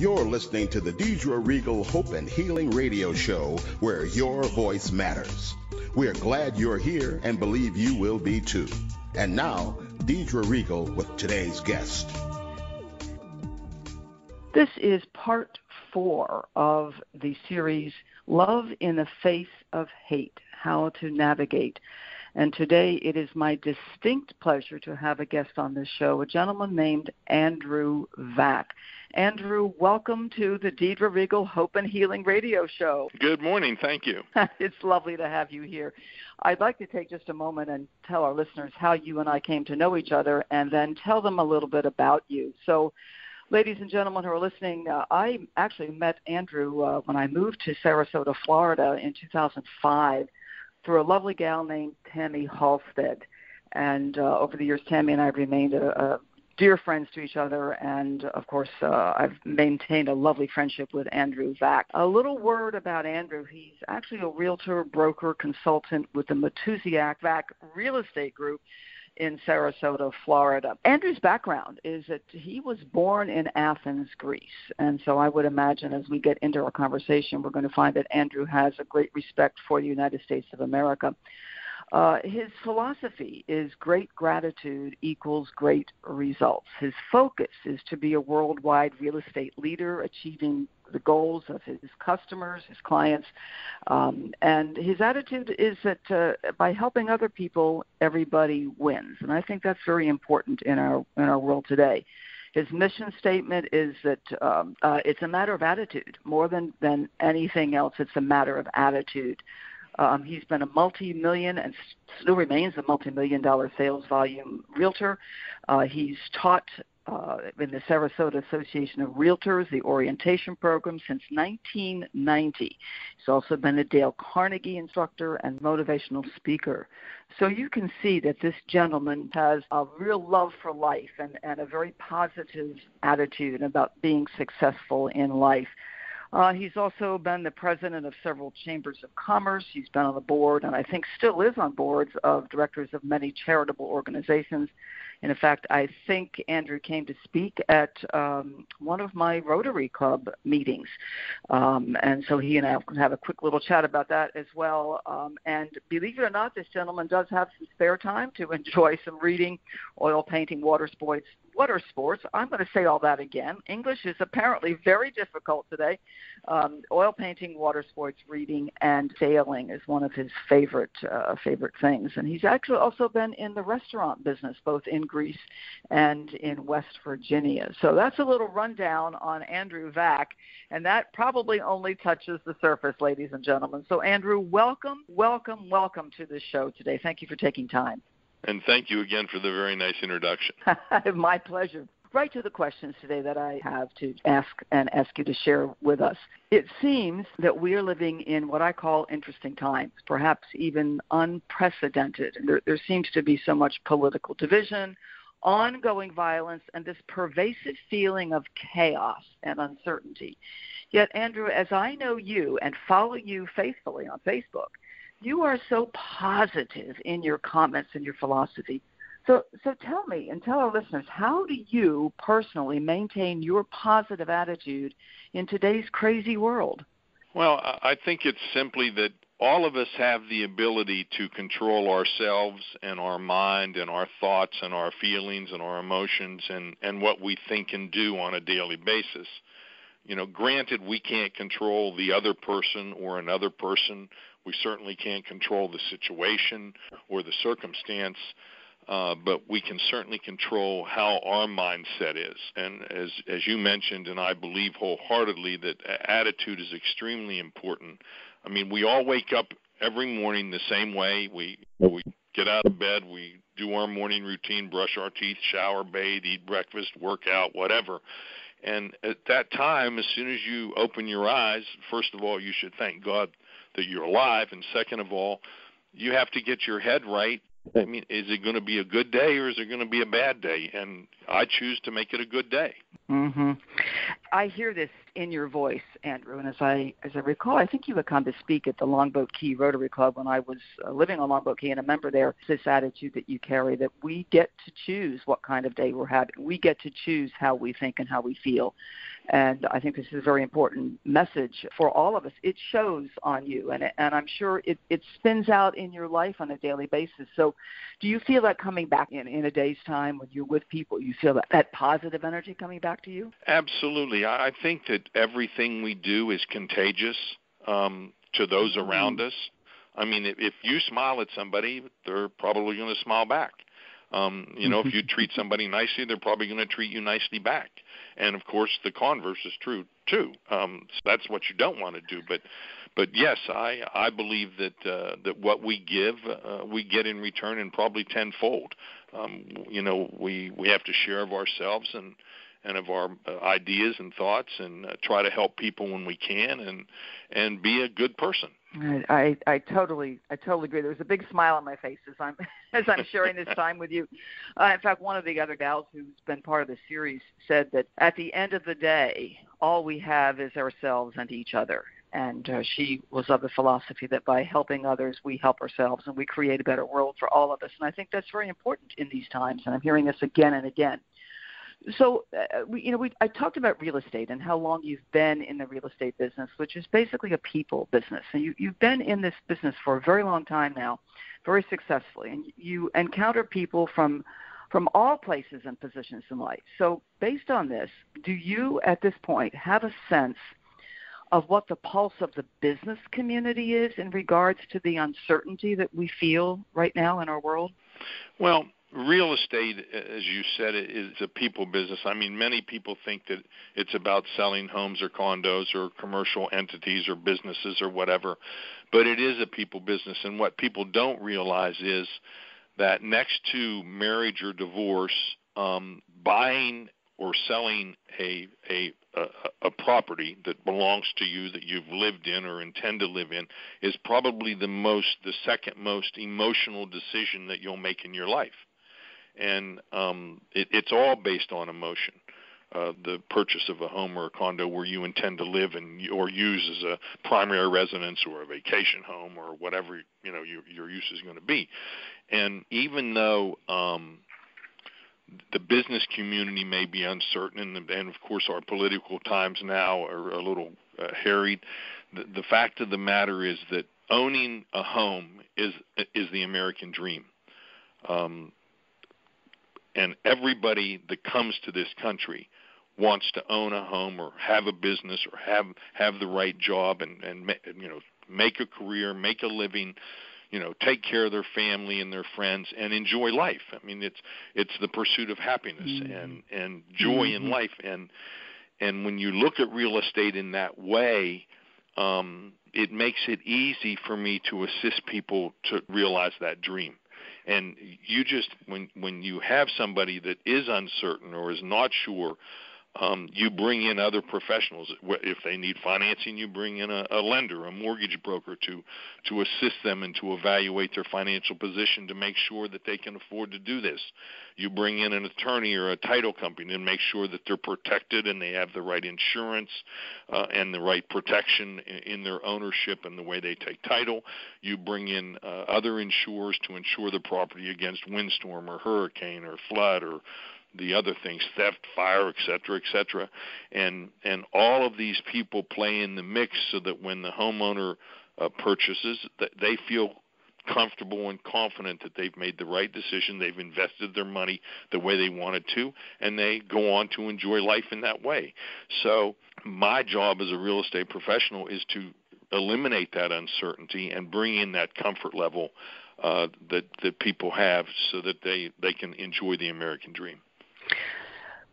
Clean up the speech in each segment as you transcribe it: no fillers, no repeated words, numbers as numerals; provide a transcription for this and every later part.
You're listening to the Deidre Reigel Hope and Healing Radio Show, where your voice matters. We're glad you're here and believe you will be too. And now, Deidre Reigel with today's guest. This is part 4 of the series, Love in the Face of Hate, How to Navigate. And today it is my distinct pleasure to have a guest on this show, a gentleman named Andrew Vac. Andrew, welcome to the Deidre Reigel Hope and Healing Radio Show. Good morning. Thank you. It's lovely to have you here. I'd like to take just a moment and tell our listeners how you and I came to know each other and then tell them a little bit about you. So, ladies and gentlemen who are listening, I actually met Andrew when I moved to Sarasota, Florida in 2005 through a lovely gal named Tammy Halstead. And over the years, Tammy and I have remained dear friends to each other, and, of course, I've maintained a lovely friendship with Andrew Vac. A little word about Andrew. He's actually a realtor, broker, consultant with the Matusiak Vac Real Estate Group in Sarasota, Florida. Andrew's background is that he was born in Athens, Greece, and so I would imagine as we get into our conversation, we're going to find that Andrew has a great respect for the United States of America. His philosophy is great gratitude equals great results. His focus is to be a worldwide real estate leader, achieving the goals of his customers, his clients, and his attitude is that by helping other people, everybody wins. And I think that's very important in our world today. His mission statement is that it's a matter of attitude. More than anything else, it's a matter of attitude. He's been a multi-million and still remains a multi-million-dollar sales volume realtor. He's taught in the Sarasota Association of Realtors, the orientation program, since 1990. He's also been a Dale Carnegie Instructor and motivational speaker. So you can see that this gentleman has a real love for life and a very positive attitude about being successful in life. He's also been the president of several chambers of commerce. He's been on the board, and I think still is on boards of directors of many charitable organizations. And in fact, I think Andrew came to speak at one of my Rotary Club meetings. And so he and I will have a quick little chat about that as well. And believe it or not, this gentleman does have some spare time to enjoy some reading, oil painting, water sports. I'm going to say all that again. English is apparently very difficult today. Oil painting, water sports, reading, and sailing is one of his favorite things. And he's actually also been in the restaurant business, both in Greece and in West Virginia. So that's a little rundown on Andrew Vac, and that probably only touches the surface, ladies and gentlemen. So, Andrew, welcome to the show today. Thank you for taking time. And thank you again for the very nice introduction. My pleasure. Right to the questions today that I have to ask you to share with us. It seems that we are living in what I call interesting times, perhaps even unprecedented. There seems to be so much political division, ongoing violence, and this pervasive feeling of chaos and uncertainty. Yet, Andrew, as I know you and follow you faithfully on Facebook, you are so positive in your comments and your philosophy. So tell me and tell our listeners, how do you personally maintain your positive attitude in today's crazy world? Well, I think it's simply that all of us have the ability to control ourselves and our mind and our thoughts and our feelings and our emotions and what we think and do on a daily basis. You know, granted, we can't control the other person or another person. We certainly can't control the situation or the circumstance, but we can certainly control how our mindset is. And as you mentioned, and I believe wholeheartedly, that attitude is extremely important. I mean, we all wake up every morning the same way. We get out of bed, we do our morning routine, brush our teeth, shower, bathe, eat breakfast, work out, whatever. And at that time, as soon as you open your eyes, first of all, you should thank God that you're alive. And second of all, you have to get your head right. I mean, is it going to be a good day or is it going to be a bad day? And I choose to make it a good day. Mm-hmm. I hear this in your voice, Andrew, and as I recall, I think you had come to speak at the Longboat Key Rotary Club when I was living on Longboat Key and a member there. This attitude that you carry, that we get to choose what kind of day we're having. We get to choose how we think and how we feel. And I think this is a very important message for all of us. It shows on you, and I'm sure it spins out in your life on a daily basis. So do you feel that coming back in a day's time when you're with people? You feel that positive energy coming back to you? Absolutely. I think that everything we do is contagious to those around us. I mean, if you smile at somebody, they're probably going to smile back. If you treat somebody nicely, they're probably going to treat you nicely back. And, of course, the converse is true, too. So that's what you don't want to do. But yes, I believe that what we give, we get in return, and probably tenfold. We have to share of ourselves and of our ideas and thoughts, and try to help people when we can, and be a good person. I totally agree. There's a big smile on my face as I'm sharing this time with you. In fact, one of the other gals who's been part of the series said that at the end of the day, all we have is ourselves and each other. And she was of the philosophy that by helping others, we help ourselves, and we create a better world for all of us. And I think that's very important in these times, and I'm hearing this again and again. So, I talked about real estate and how long you've been in the real estate business, which is basically a people business. And you've been in this business for a very long time now, very successfully. And you encounter people from all places and positions in life. So based on this, do you at this point have a sense of what the pulse of the business community is in regards to the uncertainty that we feel right now in our world? Well, real estate, as you said, is a people business. I mean, many people think that it's about selling homes or condos or commercial entities or businesses or whatever, but it is a people business. And what people don't realize is that next to marriage or divorce, buying or selling a property that belongs to you, that you've lived in or intend to live in, is probably the second most emotional decision that you'll make in your life. And it's all based on emotion. The purchase of a home or a condo where you intend to live or use as a primary residence or a vacation home or whatever your use is going to be. And even though the business community may be uncertain, and of course our political times now are a little harried, the fact of the matter is that owning a home is the American dream. And everybody that comes to this country wants to own a home or have a business or have the right job and make a career, make a living, take care of their family and their friends and enjoy life. I mean, it's the pursuit of happiness and joy in life. And when you look at real estate in that way, it makes it easy for me to assist people to realize that dream. And you just, when you have somebody that is uncertain or is not sure, you bring in other professionals. If they need financing, you bring in a lender, a mortgage broker to assist them and to evaluate their financial position to make sure that they can afford to do this. You bring in an attorney or a title company to make sure that they're protected and they have the right insurance and the right protection in their ownership and the way they take title. You bring in other insurers to insure the property against windstorm or hurricane or flood or the other things, theft, fire, et cetera, and all of these people play in the mix so that when the homeowner purchases, that they feel comfortable and confident that they've made the right decision, they've invested their money the way they wanted to, and they go on to enjoy life in that way. So my job as a real estate professional is to eliminate that uncertainty and bring in that comfort level that people have so that they can enjoy the American dream.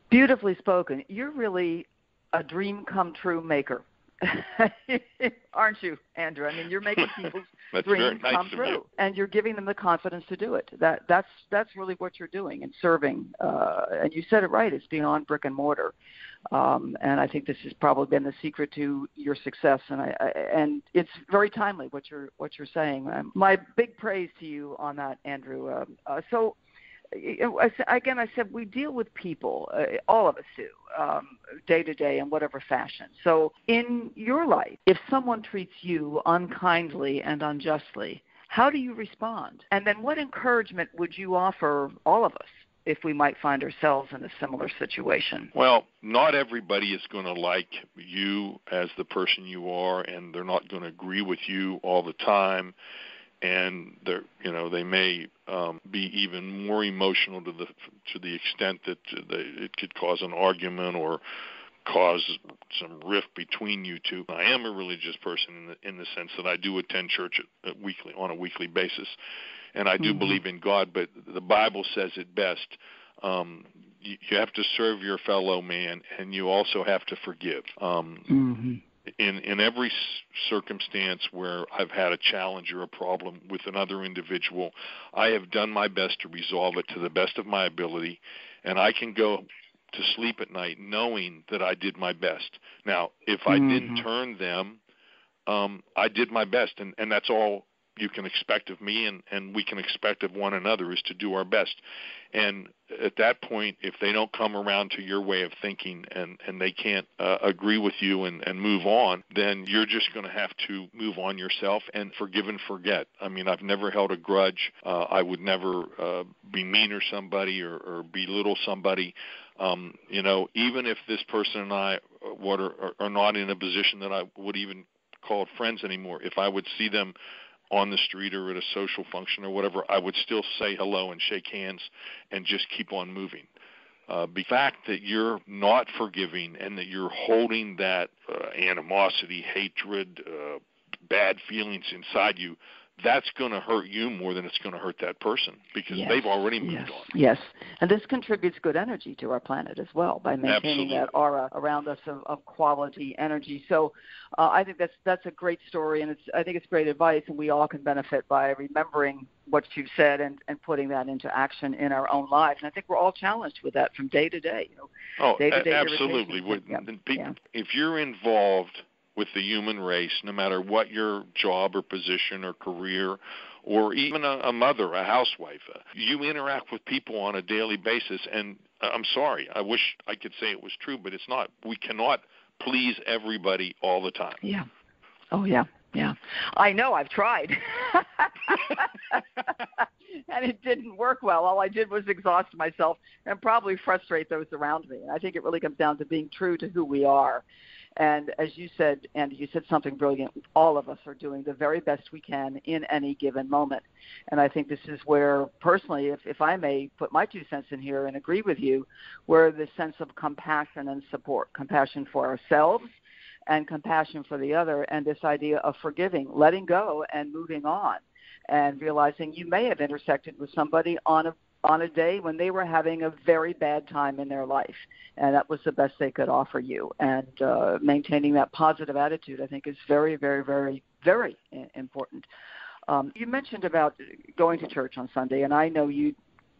Beautifully spoken. You're really a dream come true maker, aren't you, Andrew? I mean, you're making people's dreams come true, and you're giving them the confidence to do it. That's really what you're doing and serving. And you said it right. It's beyond brick and mortar, and I think this has probably been the secret to your success. And it's very timely what you're saying. My big praise to you on that, Andrew. So. Again, I said we deal with people, all of us do, day to day in whatever fashion. So in your life, if someone treats you unkindly and unjustly, how do you respond? And then what encouragement would you offer all of us if we might find ourselves in a similar situation? Well, not everybody is going to like you as the person you are, and they're not going to agree with you all the time. And they may be even more emotional to the extent that it could cause an argument or cause some rift between you two. I am a religious person in the sense that I do attend church on a weekly basis, and I do believe in God. But the Bible says it best. You have to serve your fellow man, and you also have to forgive. In every circumstance where I've had a challenge or a problem with another individual, I have done my best to resolve it to the best of my ability, and I can go to sleep at night knowing that I did my best. Now, if I didn't turn them, I did my best, and that's all you can expect of me, and we can expect of one another, is to do our best. And at that point, if they don't come around to your way of thinking and they can't agree with you and move on, then you're just going to have to move on yourself and forgive and forget. I mean, I've never held a grudge. I would never be mean or somebody or belittle somebody. Even if this person and I are not in a position that I would even call friends anymore, if I would see them on the street or at a social function or whatever, I would still say hello and shake hands and just keep on moving. The fact that you're not forgiving and that you're holding that animosity, hatred, bad feelings inside you, that's going to hurt you more than it's going to hurt that person, because they've already moved on. Yes, and this contributes good energy to our planet as well by maintaining that aura around us of quality energy. So I think that's a great story, and I think it's great advice, and we all can benefit by remembering what you said and putting that into action in our own lives. And I think we're all challenged with that from day to day. Day-to-day absolutely. If you're involved with the human race, no matter what your job or position or career, or even a mother, a housewife, you interact with people on a daily basis. And I'm sorry, I wish I could say it was true, but it's not. We cannot please everybody all the time. Yeah. Oh, yeah. Yeah. I know. I've tried. And it didn't work well. All I did was exhaust myself and probably frustrate those around me. And I think it really comes down to being true to who we are. And as you said, Andy, you said something brilliant. All of us are doing the very best we can in any given moment. And I think this is where, personally, if I may put my 2 cents in here and agree with you, where the sense of compassion and support, compassion for ourselves and compassion for the other, and this idea of forgiving, letting go and moving on, and realizing you may have intersected with somebody on a day when they were having a very bad time in their life, and that was the best they could offer you. And maintaining that positive attitude, I think, is very, very, very, very important. You mentioned about going to church on Sunday, and I know you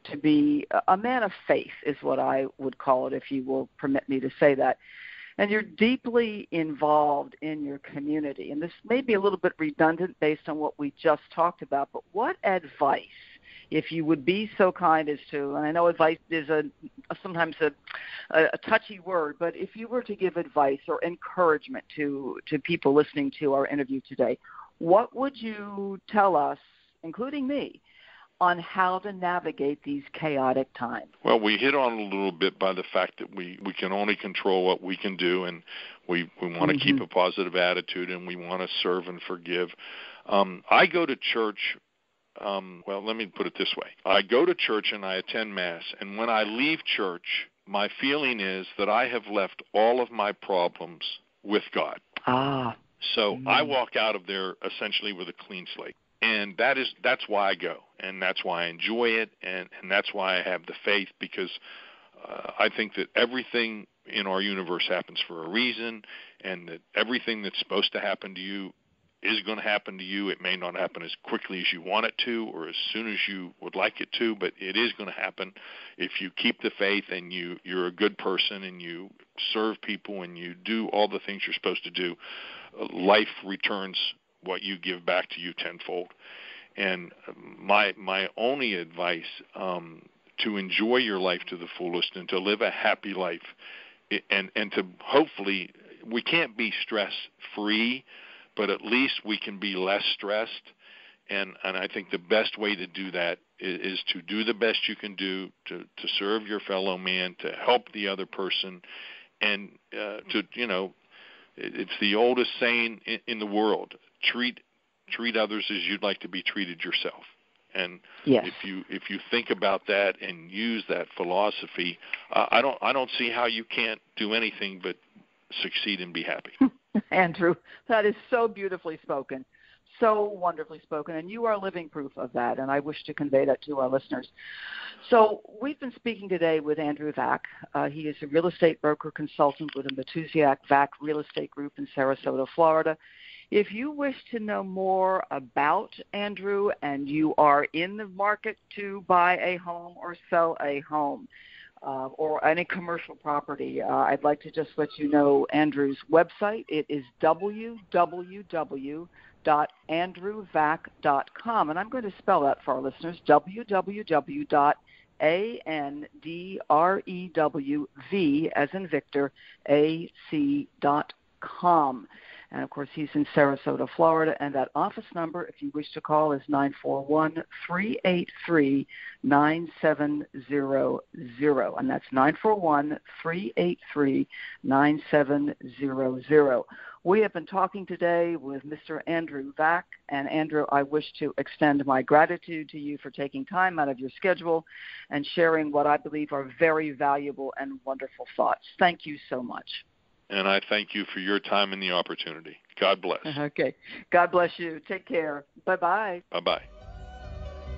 to be a man of faith is what I would call it, if you will permit me to say that. And you're deeply involved in your community. And this may be a little bit redundant based on what we just talked about, but what advice, if you would be so kind as to, and I know advice is sometimes a touchy word, but if you were to give advice or encouragement to people listening to our interview today, what would you tell us, including me, on how to navigate these chaotic times? Well, we hit on a little bit by the fact that we can only control what we can do, and we want to keep a positive attitude, and we want to serve and forgive. I go to church. Well, let me put it this way. I go to church and I attend Mass, and when I leave church, my feeling is that I have left all of my problems with God. So I walk out of there essentially with a clean slate. And that's why I go, and that's why I enjoy it, and that's why I have the faith, because I think that everything in our universe happens for a reason, and that everything that's supposed to happen to you is going to happen to you. It may not happen as quickly as you want it to or as soon as you would like it to, but it is going to happen if you keep the faith and you're a good person and you serve people and you do all the things you're supposed to do. Life returns what you give back to you tenfold. And my only advice, to enjoy your life to the fullest and to live a happy life, and to hopefully, we can't be stress-free, but at least we can be less stressed And I think the best way to do that is to do the best you can do to serve your fellow man, to help the other person, and it's the oldest saying in the world: treat others as you'd like to be treated yourself. And yes. if you think about that and use that philosophy, I don't see how you can't do anything but succeed and be happy. Andrew, that is so beautifully spoken. So wonderfully spoken, and you are living proof of that, and I wish to convey that to our listeners. So we've been speaking today with Andrew Vac. He is a real estate broker consultant with the Matusiak Vac Real Estate Group in Sarasota, Florida. If you wish to know more about Andrew and you are in the market to buy a home or sell a home, or any commercial property, I'd like to just let you know Andrew's website. It is www.andrewvac.com, and I'm going to spell that for our listeners, www.andrewv, as in Victor, ac.com. And, of course, he's in Sarasota, Florida, and that office number, if you wish to call, is 941-383-9700, and that's 941-383-9700. We have been talking today with Mr. Andrew Vac, and Andrew, I wish to extend my gratitude to you for taking time out of your schedule and sharing what I believe are very valuable and wonderful thoughts. Thank you so much. And I thank you for your time and the opportunity. God bless. Okay. God bless you. Take care. Bye-bye. Bye-bye.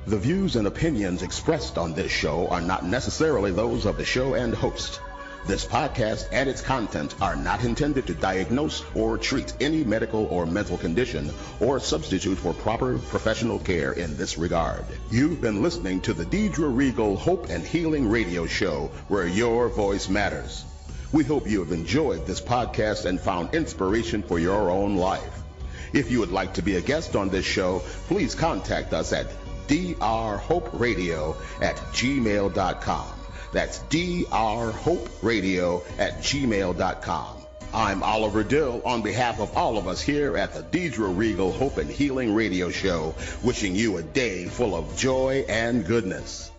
The views and opinions expressed on this show are not necessarily those of the show and host. This podcast and its content are not intended to diagnose or treat any medical or mental condition or substitute for proper professional care in this regard. You've been listening to the Deidre Reigel Hope and Healing Radio Show, where your voice matters. We hope you have enjoyed this podcast and found inspiration for your own life. If you would like to be a guest on this show, please contact us at drhoperadio@gmail.com. That's drhoperadio@gmail.com. I'm Oliver Dill on behalf of all of us here at the Deidre Reigel Hope and Healing Radio Show, wishing you a day full of joy and goodness.